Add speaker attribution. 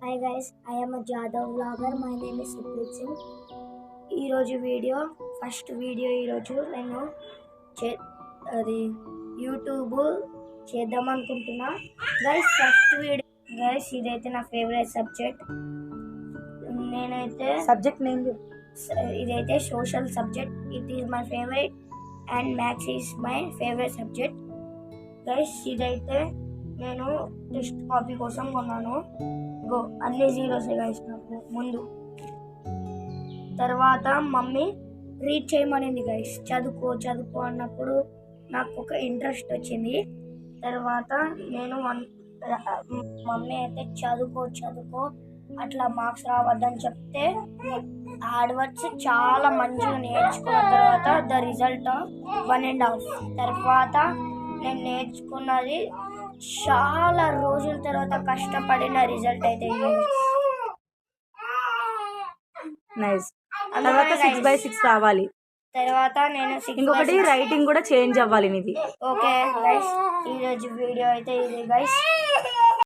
Speaker 1: Hi guys, I am a Jadhav vlogger. My name is Supreet Singh. ఈరోజు video first video ఈరోజు నేను అది YouTube చేద్దాం అనుకుంటున్నా గైస్. ఫస్ట్ వీడియో గైస్, ఇదైతే నా ఫేవరెట్ సబ్జెక్ట్. నేనైతే
Speaker 2: సబ్జెక్ట్ నేమ్
Speaker 1: ఇదైతే social subject. It is my favourite and maths is my favourite subject guys. ఇదైతే నేను టెస్ట్ కాపీ కోసం కొన్నాను. అన్ని జీరోస్ గైస్ నాకు ముందు. తర్వాత మమ్మీ రీడ్ చేయమనింది గైస్, చదువుకో అన్నప్పుడు నాకు ఒక ఇంట్రెస్ట్ వచ్చింది. తర్వాత నేను మమ్మీ అయితే చదువుకో అట్లా మార్క్స్ రావద్దని చెప్తే హార్డ్ వర్క్స్ చాలా మంచిగా నేర్చుకున్న తర్వాత ద రిజల్ట్ 1.5. తర్వాత నేను నేర్చుకున్నది చాలా రోజుల తర్వాత కష్టపడిన రిజల్ట్ అయితే
Speaker 2: నైస్. తర్వాత 6/6 రావాలి.
Speaker 1: తర్వాత నేను
Speaker 2: ఇంకొకటి రైటింగ్ కూడా చేంజ్ అవ్వాలి నీది.
Speaker 1: ఓకే గైస్, ఈరోజు వీడియో అయితే ఇది గైస్.